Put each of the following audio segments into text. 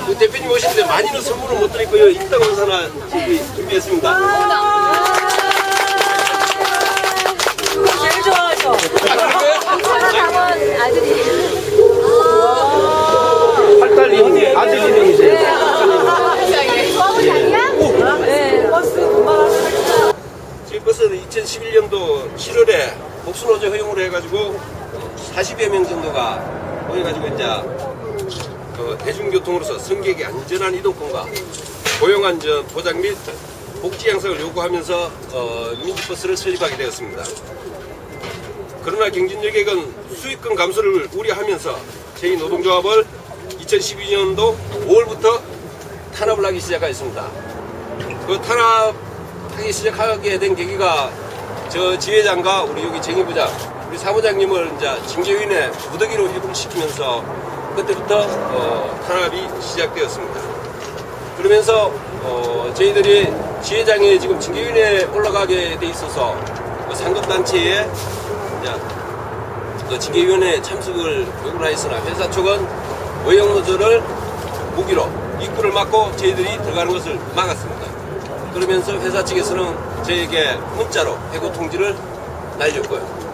그 대표님 오시는데 많이는 선물을 못 드리고요. 입당원서 하나 준비했습니다. 제일 좋아하죠. 당원 아들이. 팔달님 아들님이세요. 네, 버스 분발하는. 저희 버스는 2011년도 7월에 복수노조 허용을 해가지고 40여 명 정도가 모여가지고 이제 대중교통으로서 승객의 안전한 이동권과 고용안전 보장 및 복지 향상을 요구하면서 민주버스를 설립하게 되었습니다. 그러나 경진여객은 수익금 감소를 우려하면서 저희 노동조합을 2012년도 5월부터 탄압을 하기 시작하였습니다. 그 탄압하기 시작하게 된 계기가 저 지회장과 우리 여기 정의부장, 우리 사무장님을 이제 징계위원회 무더기로 이동시키면서 그때부터 탄압이 시작되었습니다. 그러면서 저희들이 지회장이 지금 징계위원회에 올라가게 돼 있어서 그 상급단체에 그 징계위원회에 참석을 요구를 하였으나 회사 측은 외형노조를 무기로 입구를 막고 저희들이 들어가는 것을 막았습니다. 그러면서 회사 측에서는 저에게 문자로 해고 통지를 날렸고요.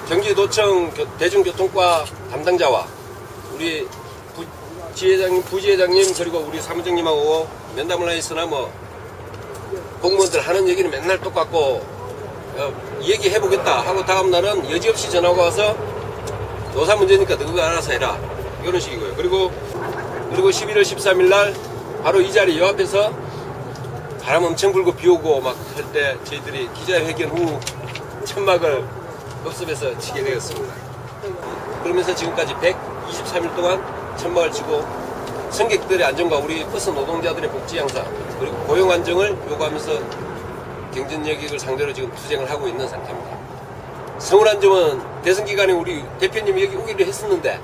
경기도청 대중교통과 담당자와 우리 지회장님, 부지회장님 그리고 우리 사무장님하고 면담을 하였으나 뭐 공무원들 하는 얘기는 맨날 똑같고 얘기해보겠다 하고 다음날은 여지없이 전화가 와서 노사 문제니까 너가 알아서 해라 이런 식이고요. 그리고 11월 13일 날 바로 이 자리 요 앞에서 바람 엄청 불고 비 오고 막 할 때 저희들이 기자회견 후 천막을 급습해서 치게 되었습니다. 그러면서 지금까지 123일 동안 천막을 치고 승객들의 안전과 우리 버스 노동자들의 복지 향상 그리고 고용 안정을 요구하면서 경진여객을 상대로 지금 투쟁을 하고 있는 상태입니다. 서운한 점은 대선 기간에 우리 대표님이 여기 오기로 했었는데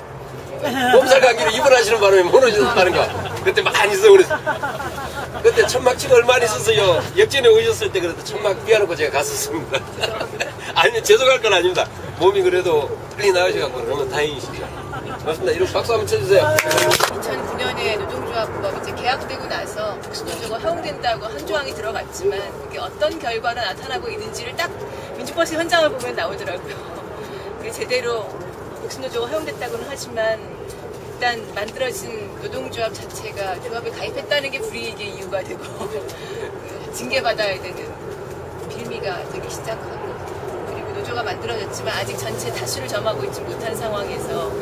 몸살 감기로 입원하시는 바람에 못 오셨다는 거 그때 많이 서운했어요. 그때 천막 치고 얼마나 있었어요. 역전에 오셨을 때 그래도 천막 비워놓고 제가 갔었습니다. 아니면 죄송할 건 아닙니다. 몸이 그래도 빨리 나으셔갖고 너무 다행이십니다. 맞습니다. 이런 박수 한번 쳐주세요. 2009년에 노동조합법 이제 계약되고 나서 복수노조가 허용된다고 한 조항이 들어갔지만 그게 어떤 결과가 나타나고 있는지를 딱 민주버스 현장을 보면 나오더라고요. 그게 제대로 복수노조가 허용됐다고는 하지만 일단 만들어진 노동조합 자체가 조합에 가입했다는 게 불이익의 이유가 되고 징계받아야 되는 빌미가 되기 시작하고 그리고 노조가 만들어졌지만 아직 전체 다수를 점하고 있지 못한 상황에서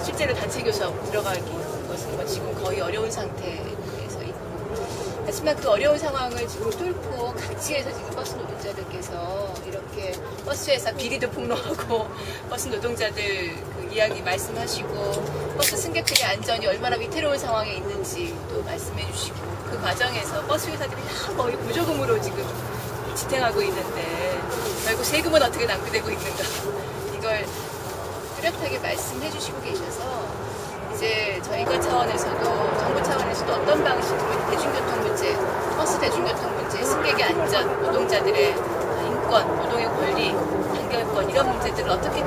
실제로 단체 교섭 들어가기 것은 지금 거의 어려운 상태에서 있고 하지만 그 어려운 상황을 지금 뚫고 각지에서 지금 버스 노동자들께서 이렇게 버스 회사 비리도 폭로하고 버스 노동자들 그 이야기 말씀하시고 버스 승객들의 안전이 얼마나 위태로운 상황에 있는지 또 말씀해 주시고 그 과정에서 버스 회사들이 다 거의 보조금으로 지금 지탱하고 있는데 결국 세금은 어떻게 낭비되고 있는가 이걸 뚜렷하게 말씀해 주시고 계셔서 이제 저희가 차원에서도 정부 차원에서도 어떤 방식으로 대중교통 문제, 버스 대중교통 문제, 승객의 안전, 노동자들의 인권, 노동의 권리, 단결권 이런 문제들을 어떻게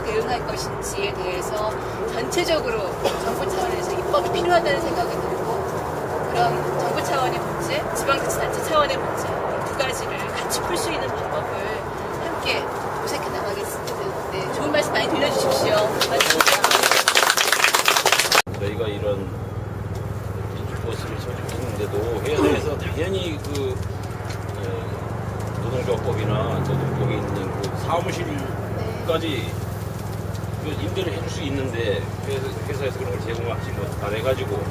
대응할 것인지에 대해서 전체적으로 정부 차원에서 입법이 필요하다는 생각이 들고 그런 정부 차원의 문제, 지방자치단체 차원의 문제 이 두 가지를 같이 풀 수 있는 방법을 함께 모색해 나가겠습니다. 네, 좋은 말씀 많이 들려주십시오. 고맙습니다. 저희가 이런 민주버스를 설립했는데도 회사에서 당연히 그 노동조합법이나 노동법에 있는 그 사무실까지 그 임대를 해줄 수 있는데 회사에서 그런 걸 제공하지 못해가지고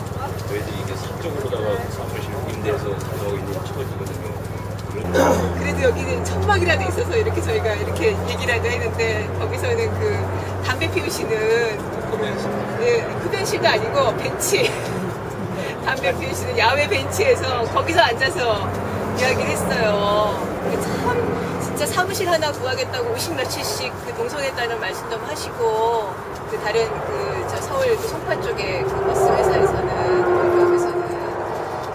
저희들이 이게 사적으로다가 사무실 임대해서 운영하고 있는 처지거든요. 그래도 여기는 천막이라도 있어서 이렇게 저희가 이렇게 얘기라도 했는데 거기서는 그 담배 피우시는 흡연실도 아니고 벤치 담배 피우시는 야외 벤치에서 거기서 앉아서 이야기를 했어요. 참 진짜 사무실 하나 구하겠다고 50 며칠씩 그 동선했다는 말씀도 하시고 그 다른 저 서울 그 송파 쪽에 그 버스 회사에서는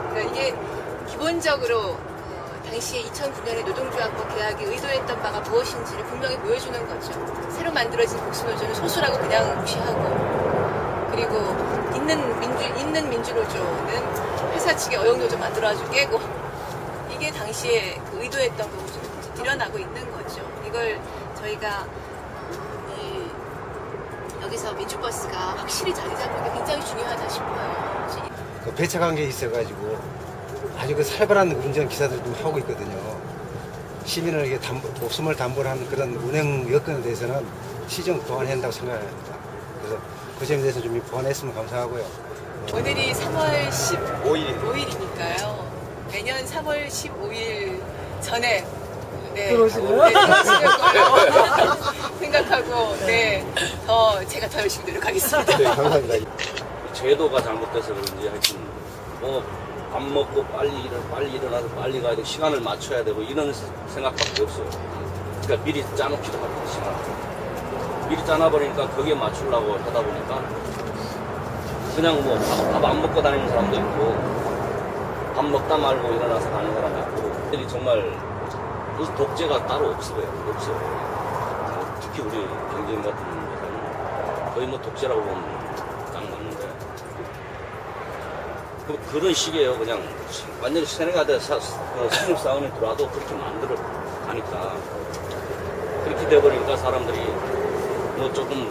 그러니까 이게 기본적으로 당시에 2009년에 노동조합법 계약이 의도했던 바가 무엇인지를 분명히 보여주는 거죠. 새로 만들어진 복수노조는 소수라고 그냥 무시하고 그리고 있는 민주노조는 회사 측에 어영노조 만들어가지고 깨고 이게 당시에 그 의도했던 거고 좀 드러나고 있는 거죠. 이걸 저희가 여기서 민주버스가 확실히 자리 잡는 게 굉장히 중요하다 싶어요. 그 배차 관계에 있어가지고 아주 그 살벌한 운전 기사들 좀 하고 있거든요. 시민을 이게 목숨을 담보로 하는 그런 운행 여건에 대해서는 시정 보완해야 한다고 생각합니다. 그래서 그 점에 대해서 좀 보완했으면 감사하고요. 오늘이 3월 5일. 15일이니까요. 내년 3월 15일 전에 들어오시고요. 생각하고 제가 더 열심히 노력하겠습니다. 네, 감사합니다. 제도가 잘못돼서 그런지 하여튼 뭐 밥 먹고 빨리 일어나서 빨리 가야 되고 시간을 맞춰야 되고 이런 생각밖에 없어요. 그러니까 미리 짜놓기도 하고 시간. 미리 짜놔버리니까 거기에 맞추려고 하다 보니까 그냥 뭐 밥 안 먹고 다니는 사람도 있고 밥 먹다 말고 일어나서 가는 사람도 있고 애들이 정말 무슨 독재가 따로 없어요. 특히 우리 경제인 같은 회사는 거의 뭐 독재라고 보면 딱 맞는데 그런 식이에요. 그냥 완전히 세뇌가 돼서 신입사원이 들어와도 그렇게 만들어 가니까 그렇게 돼버리니까 사람들이 뭐 조금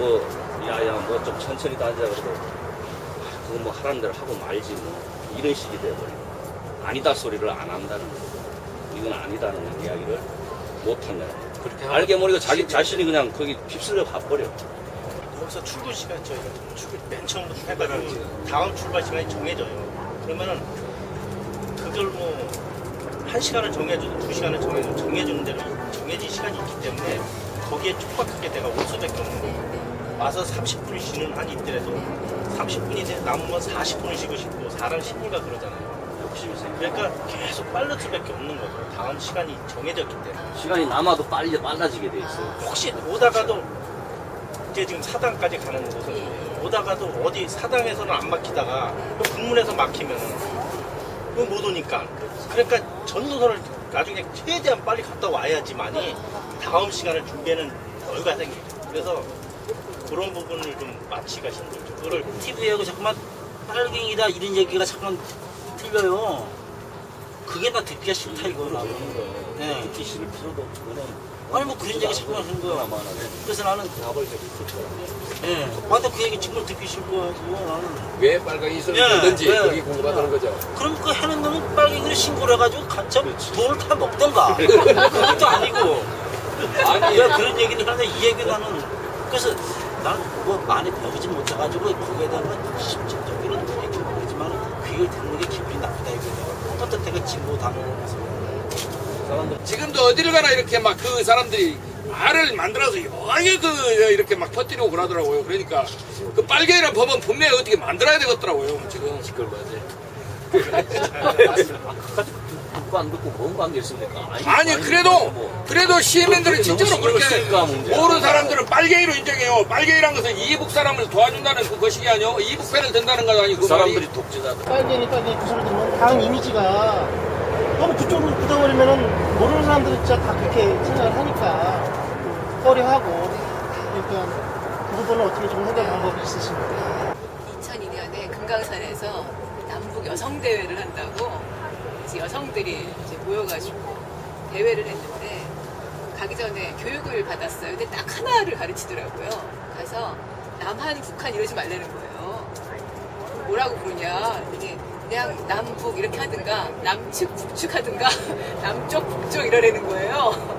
야야 뭐 좀 천천히 다니자 그래도 그거 뭐 하라는 대로 하고 말지 뭐 이런 식이 돼버리고 아니다 소리를 안 한다는 거 이건 아니다는 이야기를 못 한다는 거 그렇게 알게 모르게 자기 자신이 그냥 거기 휩쓸려 가버려. 거기서 출근 시간 저희가 출근 맨 처음부터 해가지고 다음 출발 시간이 정해져요. 그러면은 그걸 뭐 1시간을 정해줘도 2시간을 정해주는 대로 정해진 시간이 있기 때문에 거기에 촉박하게 내가 올 수밖에 없는 거예요. 와서 30분 쉬는 한이 있더라도 30분이 남으면 40분을 쉬고 싶고 사람 심리가 그러잖아요. 욕심이 생겨. 그러니까 계속 빠를 수밖에 없는 거죠. 다음 시간이 정해졌기 때문에. 시간이 남아도 빨라지게 돼 있어요. 혹시 오다가도 이제 지금 사당까지 가는 곳은 오다가도 어디 사당에서는 안 막히다가 또 국문에서 막히면 못 오니까 그러니까 전도선을 나중에 최대한 빨리 갔다 와야지만이 다음 시간을 준비하는 여유가 생기죠. 그래서 그런 부분을 좀 마치가 힘들죠. 그거를 TV하고 자꾸만 빨갱이다 이런 얘기가 자꾸만 틀려요. 그게 다 듣기가 싫다 이거 나는. 네. 듣기 싫을 필요도 없고 그냥 아니 뭐 그런 얘기 자꾸만 하는 거야. 나만 하네. 그래서 나는 답을 적을 수 있더라고요. 예. 나도 그 얘기 정말 듣기 싫고 나는. 왜 빨강이 있었는지 예, 든지 예. 거기 궁금하다는 거죠. 그럼 그 해는 놈은 빨갱이를 신고를 해가지고 간첩 돈을 다 먹던가. 그것도 아니고. 아니 왜 그런 얘기를 하는데 이 얘기 나는 그래서 나는 뭐 많이 배우지 못해가지고 거기에 대한 심적으로 얘기를 모르지만 그 얘기를 듣는 게 기분이 나쁘다 이거죠. 떳떳하게 진보 당원에서 사람들 지금도 어디를 가나 이렇게 막 그 사람들이 말을 만들어서 여하게 이렇게 막 퍼뜨리고 그러더라고요. 그러니까 그 빨갱이란 법은 분명히 어떻게 만들어야 되겠더라고요. 지금. 듣고 안 듣고 뭔 관계 있습니까? 아니 그래도 시민들은 진짜로 그렇게 모르는 사람들은 빨갱이로 인정해요. 빨갱이란 것은 이북 사람을 도와준다는 그 것이 아니요. 이북패를 든다는 것 아니고 그 사람들이 독재자들. 빨갱이 그 소리 들으면 당 이미지가 너무 그쪽으로 굳어버리면은 모르는 사람들은 진짜 다 그렇게 생각을 하니까 꺼려하고 그러니까 그 부분은 어떻게 좀 해결 방법이 있으십니까? 2002년에 금강산에서 남북 여성대회를 한다고 이제 여성들이 이제 모여가지고 대회를 했는데 가기 전에 교육을 받았어요. 근데 딱 하나를 가르치더라고요. 가서 남한, 북한 이러지 말라는 거예요. 뭐라고 부르냐? 이게 그냥 남북 이렇게 하든가 남측, 북측 하든가 남쪽, 북쪽 이러라는 거예요.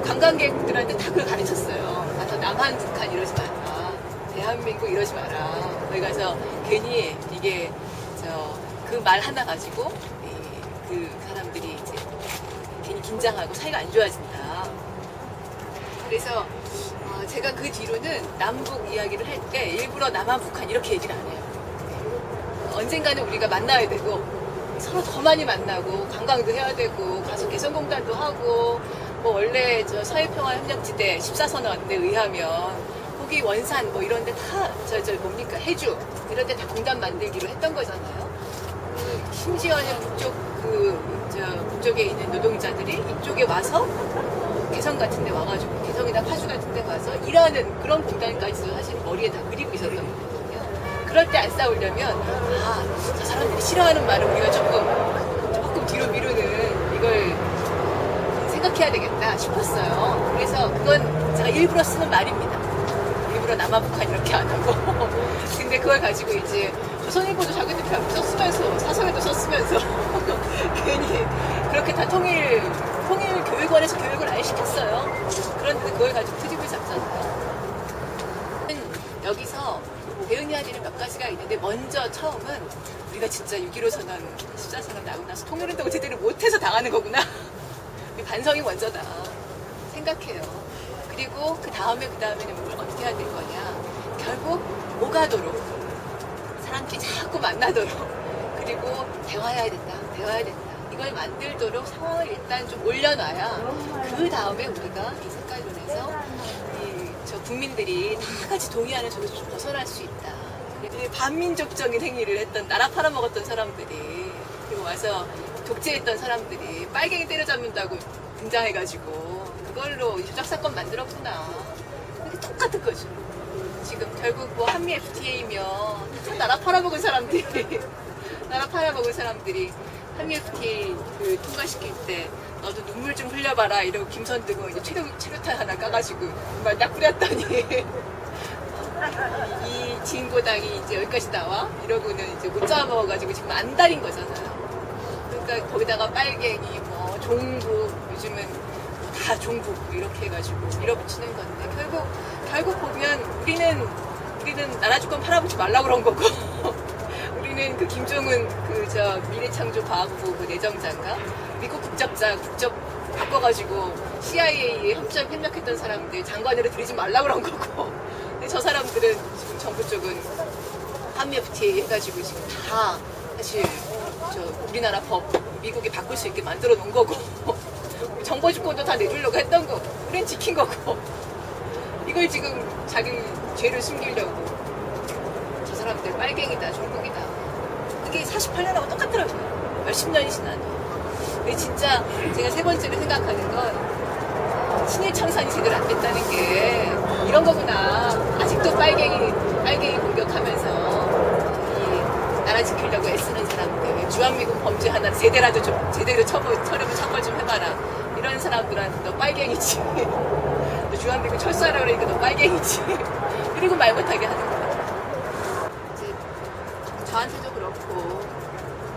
관광객들한테 다 그걸 가르쳤어요. 가서 남한, 북한 이러지 마라. 대한민국 이러지 마라. 거기 가서 괜히 이게 그 말 하나 가지고 그 사람들이 이제 괜히 긴장하고 사이가 안 좋아진다. 그래서 제가 그 뒤로는 남북 이야기를 할 때 일부러 남한, 북한 이렇게 얘기를 안 해요. 언젠가는 우리가 만나야 되고 서로 더 많이 만나고 관광도 해야 되고 가서 개성공단도 하고 뭐 원래 저 서해평화협력지대 14선언에 의하면 거기 원산 뭐 이런 데 다 뭡니까 해주 이런 데 다 공단 만들기로 했던 거잖아요. 심지어는 북쪽에 있는 노동자들이 이쪽에 와서 개성 같은 데 와가지고 개성이나 파주 같은 데 가서 일하는 그런 공단까지도 사실 머리에 다 그리고 있었던 거거든요. 그럴 때 안 싸우려면 저 사람들이 싫어하는 말을 우리가 조금 뒤로 미루는 이걸 생각해야 되겠다 싶었어요. 그래서 그건 제가 일부러 쓰는 말입니다. 일부러 남아북한 이렇게 안 하고. 근데 그걸 가지고 이제 조선일보도 자기들 다 썼으면서 사설에도 썼으면서 괜히 그렇게 다 통일 교육원에서 교육을 아예 시켰어요. 그런데 그걸 가지고 트집을 잡잖아요. 여기서 대응해야 되는 몇 가지가 있는데 먼저 처음은 우리가 진짜 6.15 선언, 14 선언 나오고 나서 통일운동을 제대로 못해서 당하는 거구나. 반성이 먼저다 생각해요. 그리고 그 다음에는 뭘 어떻게 해야 될 거냐. 결국 오가도록 사람들이 자꾸 만나도록 그리고 대화해야 된다. 이걸 만들도록 상황을 일단 좀 올려놔야 그 다음에 우리가 이 색깔론에서 저 국민들이 다 같이 동의하는 쪽에서 좀 벗어날 수 있다. 반민족적인 행위를 했던 나라 팔아먹었던 사람들이 그리고 와서 독재했던 사람들이 빨갱이 때려잡는다고 등장해가지고 그걸로 조작 사건 만들었구나. 이게 똑같은 거죠. 지금 결국 뭐 한미 FTA면 다 나라 팔아먹은 사람들이 한미 FTA 통과시킬 때 너도 눈물 좀 흘려봐라 이러고 김선득은 이제 최루탄 하나 까가지고 막 딱 뿌렸더니 이 진보당이 이제 여기까지 나와 이러고는 이제 못 잡아먹어가지고 지금 안달인 거잖아요. 그러니까 거기다가 빨갱이 뭐 종북 요즘은 다 종북 이렇게 해가지고 밀어붙이는 건데 결국 보면 우리는 나라 주권 팔아먹지 말라고 그런 거고 우리는 그 김종은 미래창조과학부 그 내정자인가 미국 국적 바꿔가지고 CIA에 협력했던 사람들 장관으로 들이지 말라고 그런 거고 근데 저 사람들은 지금 정부 쪽은 한미 FTA 해가지고 지금 다 사실 우리나라 법 미국이 바꿀 수 있게 만들어 놓은 거고 정보 주권도 다 내주려고 했던 거고 우린 지킨 거고 이걸 지금 자기 죄를 숨기려고 저 사람들 빨갱이다 종북이다 그게 48년하고 똑같더라고요. 몇십 년이 지나도. 근데 진짜 제가 세 번째로 생각하는 건 친일청산이 제대로 안 됐다는 게 이런 거구나. 아직도 빨갱이 공격하면서 이 나라 지키려고 애쓰는 사람들 주한미군 범죄 하나 제대로 처벌 좀 해봐라. 이런 사람들한테 너 빨갱이지. 너 주한미군 철수하라고 그러니까 너 빨갱이지. 그리고 말 못하게 하는 거야. 이제 저한테도 그렇고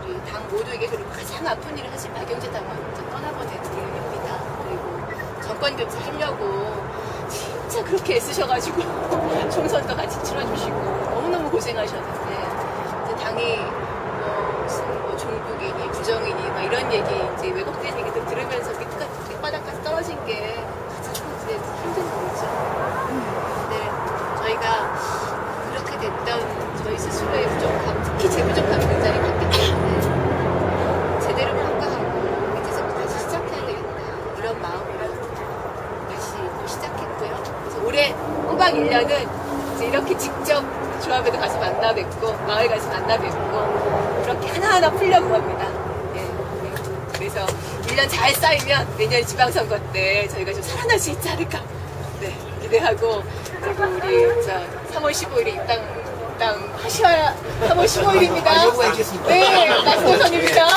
우리 당 모두에게 그리고 가장 아픈 일을 사실 박영재 당원 떠나보낸 일입니다. 그리고 정권 교체하려고 진짜 그렇게 애쓰셔가지고 총선도 같이 치러주시고 너무너무 고생하셨는데 이제 당이 무슨 종북이니 부정이니 막 이런 얘기 이제 왜곡된 얘기들 들으면서 밑바닥까지 떨어진 게 가장 이제 힘든 거죠. 근데 저희가 그렇게 됐던 저희 스스로의 부족함, 특히 제 부족함이 굉장히 컸기 때문에 제대로 평가하고 밑에서부터 다시 시작해야 되겠다 이런 마음으로 다시 또 시작했고요. 그래서 올해 꼬박 1년은 이제 이렇게 직접 조합에도 가서 만나 뵙고 마을 가서 만나 뵙고 그렇게 하나하나 풀려고 합니다. 그래서 1년 잘 쌓이면 내년 지방선거 때 저희가 좀 살아날 수 있지 않을까 기대하고 그리고 우리 3월 15일에 입당 하셔야 3월 15일입니다. 네, 나스노선입니다.